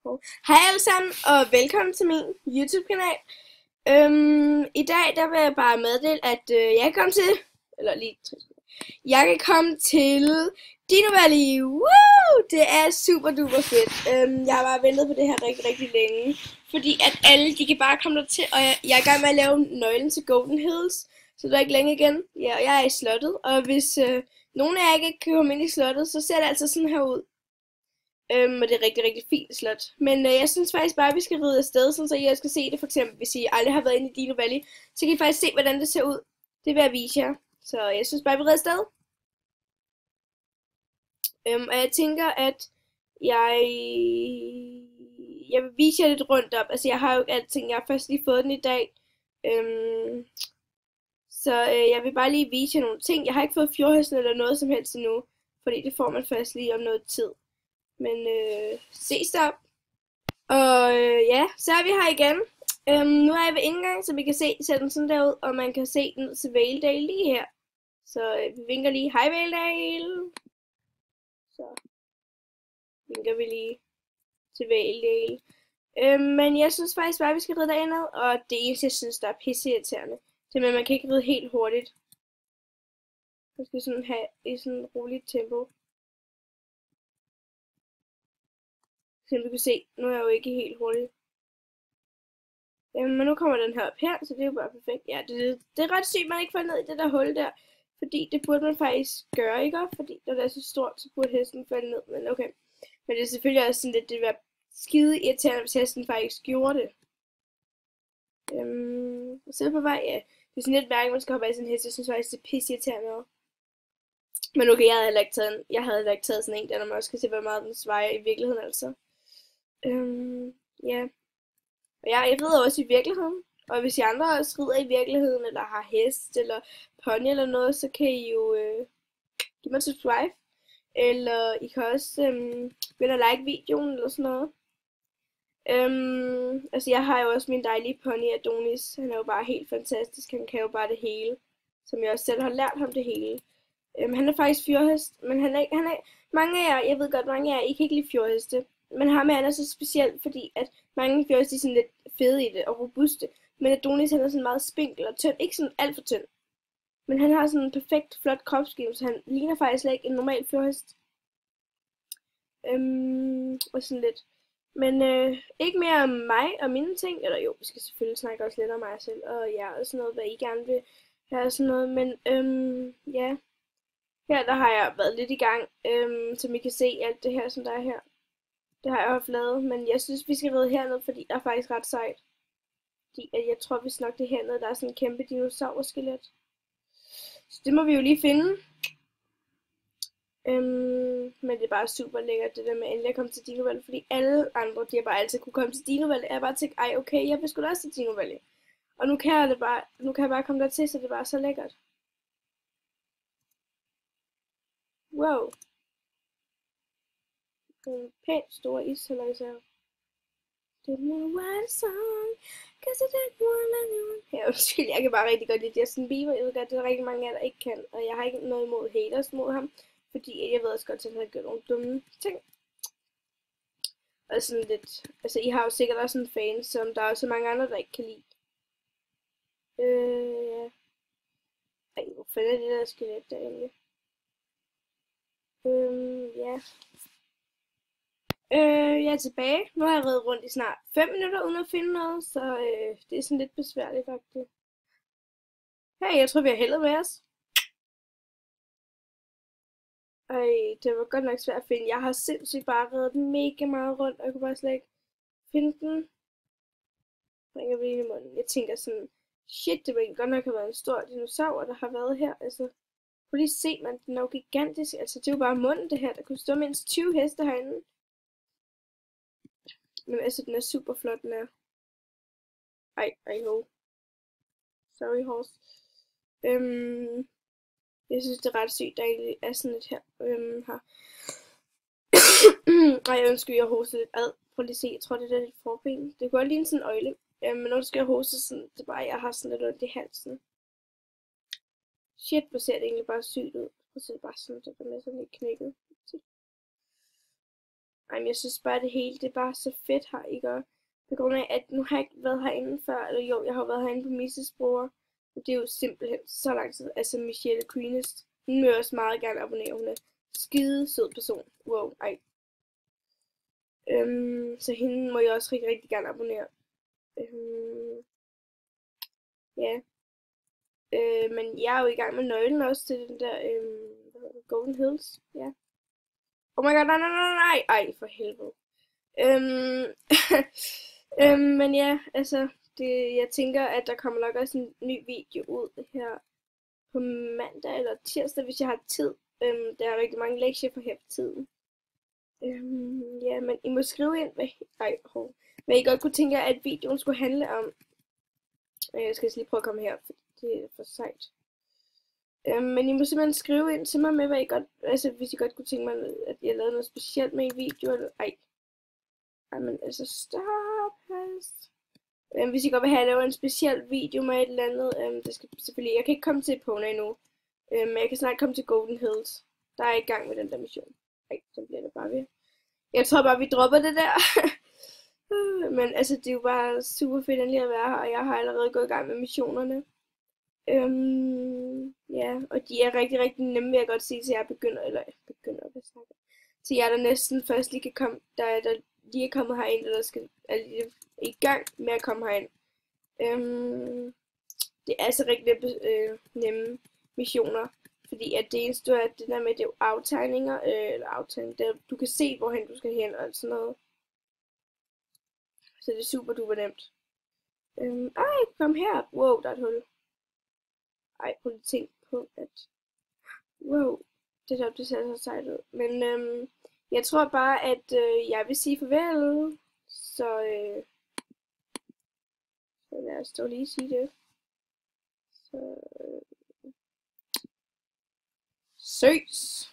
Hej alle sammen, og velkommen til min YouTube-kanal. I dag der vil jeg bare meddele, at jeg kan komme til, eller lige 3 sekunder. Jeg kan komme til Dino Valley. Woo! Det er super duper fedt. Jeg har bare ventet på det her rigtig, rigtig længe, fordi at alle de kan bare komme der til, og jeg er i gang med at lave nøglen til Golden Hills, så det er ikke længe igen. Ja, og jeg er i slottet, og hvis nogen af jer ikke kan komme ind i slottet, så ser det altså sådan her ud. Og det er rigtig, rigtig fint slot. Men jeg synes faktisk bare, at vi skal ride afsted, så I også kan se det. For eksempel, hvis I aldrig har været inde i Dino Valley, så kan I faktisk se, hvordan det ser ud. Det vil jeg vise jer. Så jeg synes bare, at vi rider afsted. Og jeg tænker, at jeg vil vise jer lidt rundt op. Altså, jeg har jo ikke alting. Jeg har først lige fået den i dag. Så jeg vil bare lige vise jer nogle ting. Jeg har ikke fået fjordhesten eller noget som helst endnu. Fordi det får man først lige om noget tid. Men ses der. Og ja, så er vi her igen. Nu er jeg ved indgang, så vi kan se den sådan der ud, og man kan se den til Valedale lige her. Så vi vinker lige, hej Valedale. Så vinker vi lige til Valedale. Men jeg synes faktisk bare, at vi skal ride derned, og det eneste, jeg synes, der er pisseirriterende, det er, at man kan ikke ride helt hurtigt. Man skal sådan have i sådan et roligt tempo. Som du kan se, nu er jeg jo ikke helt hurtig. Men nu kommer den her op her, så det er jo bare perfekt. Ja, det er ret sygt, man ikke falder ned i det der hul der. Fordi det burde man faktisk gøre, ikke? Fordi når det er så stort, så burde hesten falde ned. Men okay. Men det er selvfølgelig også sådan lidt, det vil være skide irriterende, hvis hesten faktisk gjorde det. Så er på vej, ja. Det er sådan lidt mærke, man skal hoppe af sådan en hest. Jeg synes faktisk, det er pisse irriterende over. Men okay, jeg havde heller ikke taget sådan en, der når man også kan se, hvor meget den svejer i virkeligheden, altså. Ja. Og jeg rider også i virkeligheden. Og hvis I andre også rider i virkeligheden, eller har hest, eller pony eller noget, så kan I jo give mig subscribe. Eller I kan også vælge at like videoen, eller sådan noget. Altså jeg har jo også min dejlige pony Adonis. Han er jo bare helt fantastisk. Han kan jo bare det hele. Som jeg også selv har lært ham det hele. Han er faktisk fjordhest, men han er mange af jer, jeg ved godt, mange af jer, I kan ikke lide fjordheste. Men ham er så specielt, fordi at mange fjordheste er sådan lidt fede i det og robuste. Men Adonis, han er sådan meget spinkel og tynd, ikke sådan alt for tynd. Men han har sådan en perfekt, flot kropsskive, så han ligner faktisk slet ikke en normal fjordhest. Og sådan lidt. Men ikke mere om mig og mine ting, eller jo, vi skal selvfølgelig snakke også lidt om mig selv, og ja, og sådan noget, hvad I gerne vil have og sådan noget, men ja. Her der har jeg været lidt i gang, som I kan se alt det her, som der er her. Det har jeg haft lavet, men jeg synes, vi skal ride herned, fordi der er faktisk ret sejt. Fordi at jeg tror, hvis nok det hernede, der er sådan en kæmpe dinosaurskelet. Så det må vi jo lige finde. Men det er bare super lækkert, det der med endelig at komme til Dino Valley, fordi alle andre, de har bare altid kunne komme til Dino Valley. Jeg bare tænkt, ej okay, jeg vil sgu da også til Dino Valley. Og nu kan jeg bare komme der til, så det er bare så lækkert. Wow. En pænt stor ishal især. Didn't write a song, cause I didn't want anyone. Ja, undskyld, jeg kan bare rigtig godt lide Justin Bieber. Jeg ved godt, det er rigtig mange af jer, der ikke kan. Og jeg har ikke noget imod haters mod ham. Fordi jeg ved også godt, at han har gjort nogle dumme ting. Og sådan lidt, altså I har jo sikkert også en fan, som der er også mange andre, der ikke kan lide. Ja. Ej, hvor fanden er det der skelet der egentlig? Ja. Jeg er tilbage. Nu har jeg reddet rundt i snart 5 minutter uden at finde noget, så det er sådan lidt besværligt faktisk. Hey, jeg tror vi har heldet med os. Ej, det var godt nok svært at finde. Jeg har sindssygt bare reddet den mega meget rundt, og jeg kunne bare slet ikke finde den. Bringer vi ind i munden. Jeg tænker sådan, shit, det ville godt nok have været en stor dinosaur, der har været her. Altså, prøv lige se, man, den er jo gigantisk. Altså, det er jo bare munden det her. Der kunne stå mindst 20 heste herinde. Men altså, den er super flot, den er. Ej, ho. Sorry, horse. Jeg synes, det er ret sygt, der egentlig er sådan lidt her. Her. Ej, jeg ønsker, jeg hoster lidt ad. Prøv lige at se, jeg tror, det er lidt forben. Det kunne godt ligne sådan en øjle. Men når du skal hoste sådan, det er bare, jeg har sådan lidt ondt i halsen. Shit, hvor ser det egentlig bare sygt ud. Hvor ser det bare sådan, det er med sådan lidt knækket. Ej, men jeg synes bare, det hele, det er bare så fedt her, ikke? Og på grund af, at nu har jeg ikke været herinde før, eller jo, jeg har været herinde på Misses bror. Og det er jo simpelthen så lang tid. Altså, Michelle Queenest, hun vil jeg også meget gerne abonnere. Hun er skide sød person. Wow, ej. Så hende må jeg også rigtig, rigtig gerne abonnere. Ja. Men jeg er jo i gang med nøglen også til den der, hvad hedder det, Golden Hills. Ja. Oh my god, nej, nej, nej, nej. Ej, for helvede. Øhm, men ja, altså, jeg tænker, at der kommer nok også en ny video ud her på mandag eller tirsdag, hvis jeg har tid. Der er rigtig mange lektier for her på tiden. Ja, men I må skrive ind, hvad I godt kunne tænke jer, at videoen skulle handle om. Jeg skal lige prøve at komme her, for det er for sejt. Men I må simpelthen skrive ind til mig med, hvad I godt, altså hvis I godt kunne tænke mig, at jeg lavede noget specielt med i videoen. Men altså stop. Hvis I godt vil have, at jeg laver en speciel video med et eller andet, det skal selvfølgelig, jeg kan ikke komme til Epona endnu, men jeg kan snart komme til Golden Hills. Der er jeg i gang med den der mission. Så bliver det bare ved. Jeg tror bare, vi dropper det der. Men altså, det er jo bare super fedt endelig at være her, og jeg har allerede gået i gang med missionerne. Ja, og de er rigtig, rigtig nemme, vil jeg godt sige, til jeg begynder at snakke. Til jer, der næsten først lige kan komme, der lige er kommet herind, eller er lige i gang med at komme herind. Det er altså rigtig nemme missioner, fordi at det eneste er, at det der med, det er jo aftegninger, der du kan se, hvorhen du skal hen, og sådan noget. Så det er super duper nemt. Kom her. Wow, der er et hul. Ej, prøv lige at tænke på, at... Wow, det der, det ser så sejt ud. Men jeg tror bare, at jeg vil sige farvel. Så lad os dog lige sige det. Så... Søs!